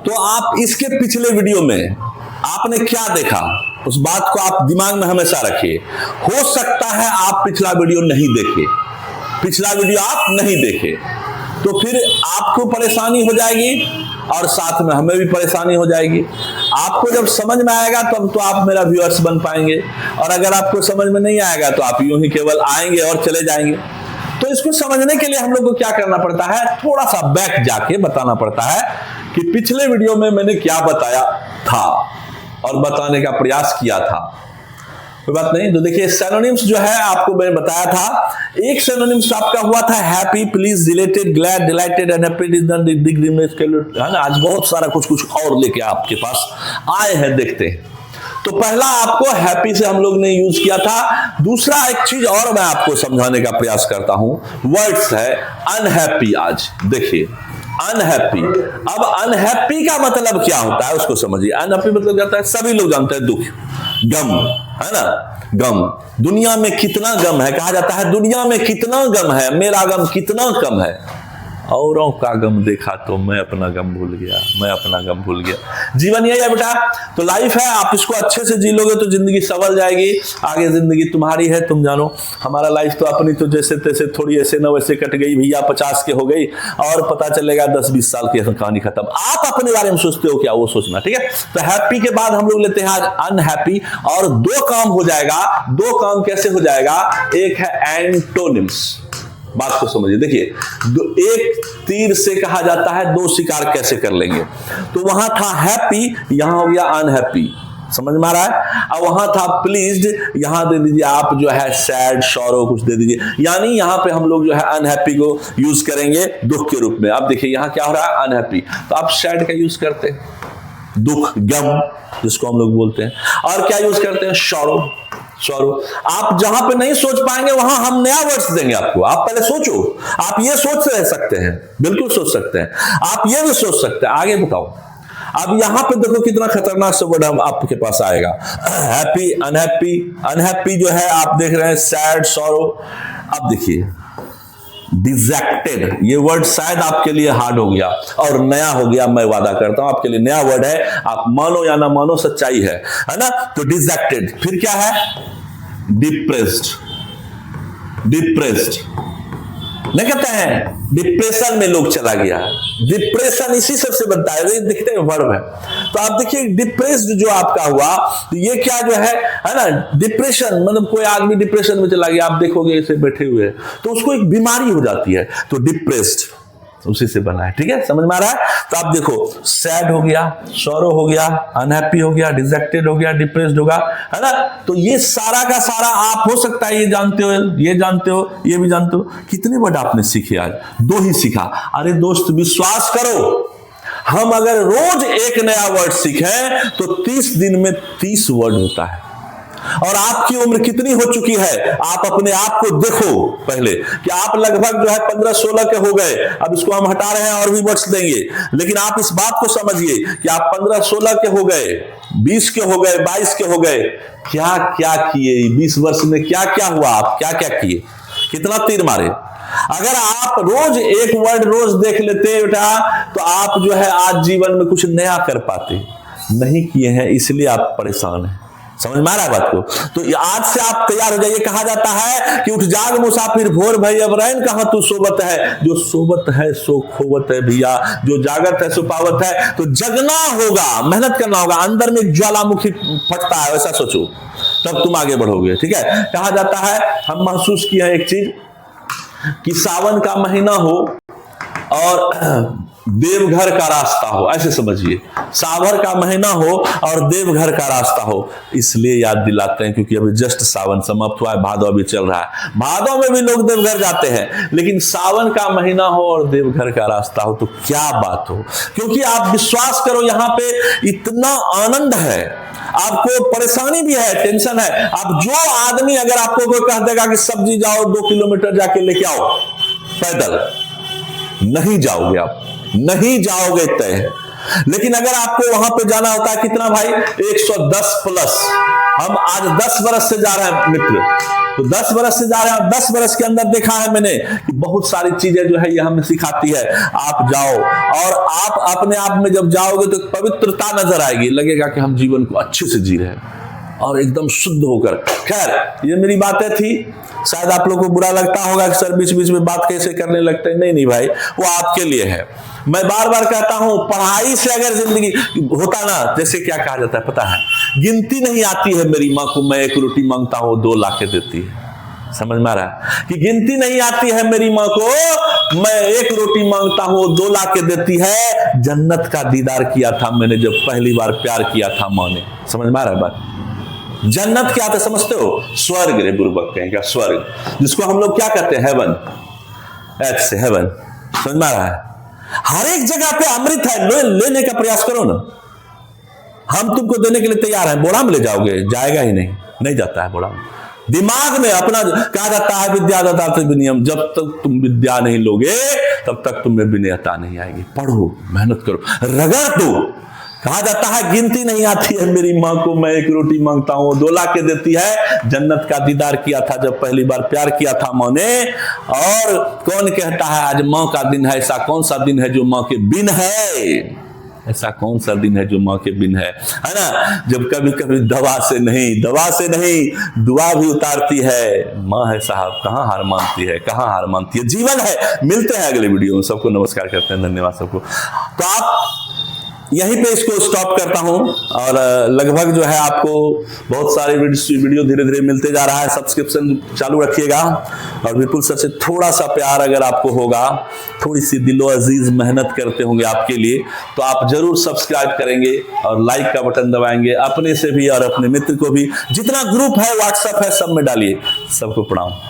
तो आप इसके पिछले वीडियो में आपने क्या देखा, उस बात को आप दिमाग में हमेशा रखिए। हो सकता है आप पिछला वीडियो नहीं देखे, पिछला वीडियो आप नहीं देखे, तो फिर आपको परेशानी हो जाएगी और साथ में हमें भी परेशानी हो जाएगी। आपको जब समझ में आएगा तब तो आप मेरा व्यूअर्स बन पाएंगे, और अगर आपको समझ में नहीं आएगा तो आप यूं ही केवल आएंगे और चले जाएंगे। तो इसको समझने के लिए हम लोग को क्या करना पड़ता है, थोड़ा सा बैक जाके बताना पड़ता है कि पिछले वीडियो में मैंने क्या बताया था और बताने का प्रयास किया था। कोई बात नहीं। तो देखिए सिनोनिम्स जो है आपको मैंने बताया था, एक सिनोनिम्स आपका हुआ था happy, please, deleted, glad, dilated, unhappy, है ना। आज बहुत सारा कुछ और लेके आपके पास आए हैं, देखते हैं। तो पहला आपको हैप्पी से हम लोग ने यूज किया था। दूसरा एक चीज और मैं आपको समझाने का प्रयास करता हूं, वर्ड्स है अनहैप्पी। आज देखिए अनहैप्पी, अब अनहैप्पी का मतलब क्या होता है उसको समझिए। अनहैप्पी मतलब क्या होता है, सभी लोग जानते हैं, दुख, गम, है ना। गम, दुनिया में कितना गम है, कहा जाता है दुनिया में कितना गम है, मेरा गम कितना कम है। औरों का गम देखा तो मैं अपना गम भूल गया, मैं अपना गम भूल गया। जीवन यही है बेटा, तो लाइफ है, आप इसको अच्छे से जी लोगे तो जिंदगी संभल जाएगी। आगे जिंदगी तुम्हारी है, तुम जानो। हमारा लाइफ तो अपनी तो जैसे तैसे थोड़ी ऐसे न वैसे कट गई भैया, 50 के हो गई और पता चलेगा 10-20 साल की कहानी खत्म। आप अपने बारे में सोचते हो क्या, वो सोचना, ठीक है। तो हैप्पी के बाद हम लोग लेते हैं आज अनहैप्पी, और दो काम हो जाएगा। दो काम कैसे हो जाएगा, एक है एंटोनिम्स। बात को समझिए, देखिए एक तीर से कहा जाता है दो शिकार कैसे कर लेंगे। तो वहां था हैप्पी, यहां हो गया अनहैप्पी, समझ में आ रहा है। अब वहां था प्लीज्ड, यहां दे दीजिए आप जो है सैड, सॉरो कुछ दे दीजिए, यानी यहां पे हम लोग जो है अनहैप्पी को यूज करेंगे दुख के रूप में। अब देखिए यहां क्या हो रहा है, अनहैप्पी, तो आप सैड का यूज करते हैं, दुख, गम जिसको हम लोग बोलते हैं, और क्या यूज करते हैं, सॉरो। सॉरो, आप जहां पे नहीं सोच पाएंगे वहां हम नया वर्ड्स देंगे आपको। आप पहले सोचो, आप ये सोच रह सकते हैं, बिल्कुल सोच सकते हैं, आप ये भी सोच सकते हैं, आगे बताओ। अब यहां पे देखो कितना खतरनाक से वर्ड हम आपके पास आएगा, हैप्पी, अनहैप्पी। अनहैप्पी जो है आप देख रहे हैं सैड, सॉरो। अब देखिए डिजेक्टेड, ये वर्ड शायद आपके लिए हार्ड हो गया और नया हो गया, मैं वादा करता हूं आपके लिए नया वर्ड है, आप मानो या ना मानो सच्चाई है ना। तो डिजेक्टेड, फिर क्या है, डिप्रेस्ड। डिप्रेस्ड नहीं कहते हैं, डिप्रेशन में लोग चला गया। डिप्रेशन इसी सबसे बनता है, ये दिखते हैं वर्ब है। तो आप देखिए डिप्रेस्ड जो आपका हुआ, तो ये क्या जो है ना, डिप्रेशन मतलब कोई आदमी डिप्रेशन में चला गया, आप देखोगे ऐसे बैठे हुए तो उसको एक बीमारी हो जाती है, तो डिप्रेस्ड उसी से बना है, ठीक है, समझ में आ रहा है। तो आप देखो सैड हो गया, सॉरो हो गया, अनहैप्पी हो गया, डिजेक्टेड हो गया, डिप्रेस्ड होगा, है ना। तो ये सारा का सारा आप हो सकता है ये जानते हो, ये जानते हो, ये भी जानते हो। कितने वर्ड आपने सीखे आज, दो ही सीखा। अरे दोस्त विश्वास करो, हम अगर रोज एक नया वर्ड सीखें तो 30 दिन में 30 वर्ड होता है। और आपकी उम्र कितनी हो चुकी है, आप अपने आप को देखो पहले कि आप लगभग जो है 15-16 के हो गए। अब इसको हम हटा रहे हैं और भी वर्ड्स देंगे, लेकिन आप इस बात को समझिए कि आप 15-16 के हो गए, 20 के हो गए, 22 के हो गए, क्या क्या किए 20 वर्ष में, क्या क्या हुआ, आप क्या क्या किए, कितना तीर मारे। अगर आप रोज एक वर्ड रोज देख लेते बेटा, तो आप जो है आज जीवन में कुछ नया कर पाते, नहीं किए हैं, इसलिए आप परेशान हैं। समझ में आ रहा है बात को। तो आज से आप तैयार हो जाइए। कहा जाता है कि उठ जाग मुसाफिर भोर भई अब रैन कहां तू सोबत है, जो सोबत है सो खोवत है भैया, जो जागत है सो पावत है। तो जगना होगा, मेहनत करना होगा, अंदर में ज्वालामुखी फटता है, वैसा सोचो, तब तुम आगे बढ़ोगे, ठीक है। कहा जाता है, हम महसूस किया एक चीज कि सावन का महीना हो और देवघर का रास्ता हो, ऐसे समझिए, सावन का महीना हो और देवघर का रास्ता हो, इसलिए याद दिलाते हैं क्योंकि अभी जस्ट सावन समाप्त हुआ है, भादो अभी चल रहा है। भादो में भी लोग देवघर जाते हैं, लेकिन सावन का महीना हो और देवघर का रास्ता हो तो क्या बात हो। क्योंकि आप विश्वास करो, यहां पे इतना आनंद है, आपको परेशानी भी है, टेंशन है। आप जो आदमी अगर आपको कोई कह देगा कि सब्जी जाओ 2 किलोमीटर जाके लेके आओ पैदल, नहीं जाओगे, आप नहीं जाओगे तय। लेकिन अगर आपको वहां पे जाना होता है कितना भाई, 110 प्लस, हम आज 10 बरस से जा रहे हैं मित्र, तो 10 बरस से जा रहे हैं, 10 बरस के अंदर देखा है मैंने कि बहुत सारी चीजें जो है ये हमें सिखाती है। आप जाओ और आप अपने आप में जब जाओगे तो पवित्रता नजर आएगी, लगेगा कि हम जीवन को अच्छे से जी रहे हैं और एकदम शुद्ध होकर। खैर, ये मेरी बातें थी, शायद आप लोगों को बुरा लगता होगा कि सर बीच बीच में बात कैसे करने लगते हैं। नहीं भाई, वो आपके लिए है। मैं बार बार कहता हूं, पढ़ाई से अगर जिंदगी होता ना, जैसे क्या कहा जाता है पता है, गिनती नहीं आती है मेरी माँ को, मैं एक रोटी मांगता हूं 2 ला के देती है। समझ में आ रहा है कि गिनती नहीं आती है मेरी माँ को, मैं एक रोटी मांगता हूं 2 ला के देती है। जन्नत का दीदार किया था मैंने जब पहली बार प्यार किया था माँ ने। समझ में आ रहा है बात? जन्नत क्या था समझते हो? स्वर्ग रे बुर्बक कहेंगे, स्वर्ग, जिसको हम लोग क्या कहते हैं हेवन, एच से हेवन। समझ में आ रहा है? हर एक जगह पे अमृत है, लेने का प्रयास करो ना। हम तुमको देने के लिए तैयार हैं। बोड़ा में ले जाओगे? जाएगा ही नहीं, नहीं जाता है बोड़ा में। दिमाग में अपना कहा जाता है विद्या ददाति विनयम, जब तक तुम विद्या नहीं लोगे तब तक तुम्हें विनयता नहीं आएगी। पढ़ो, मेहनत करो, रगड़ दो। कहा जाता है गिनती नहीं आती है मेरी माँ को, मैं एक रोटी मांगता हूं 2 ला के देती है। जन्नत का दीदार किया था जब पहली बार प्यार किया था माँ ने। और कौन कहता है आज माँ का दिन है? ऐसा कौन सा दिन है जो माँ के बिन है? ऐसा कौन सा दिन है जो माँ के बिन है ना? जब कभी कभी दवा से नहीं दुआ भी उतारती है। माँ है साहब, कहाँ हार मानती है, कहाँ हार मानती है। जीवन है। मिलते हैं अगले वीडियो में। सबको नमस्कार करते हैं, धन्यवाद सबको। तो आप यहीं पे इसको स्टॉप करता हूं और लगभग जो है आपको बहुत सारे वीडियो धीरे धीरे मिलते जा रहा है। सब्सक्रिप्शन चालू रखिएगा और विपुल सर से थोड़ा सा प्यार अगर आपको होगा, थोड़ी सी दिलो अजीज मेहनत करते होंगे आपके लिए, तो आप जरूर सब्सक्राइब करेंगे और लाइक का बटन दबाएंगे। अपने से भी और अपने मित्र को भी, जितना ग्रुप है व्हाट्सएप है सब में डालिए। सबको प्रणाम।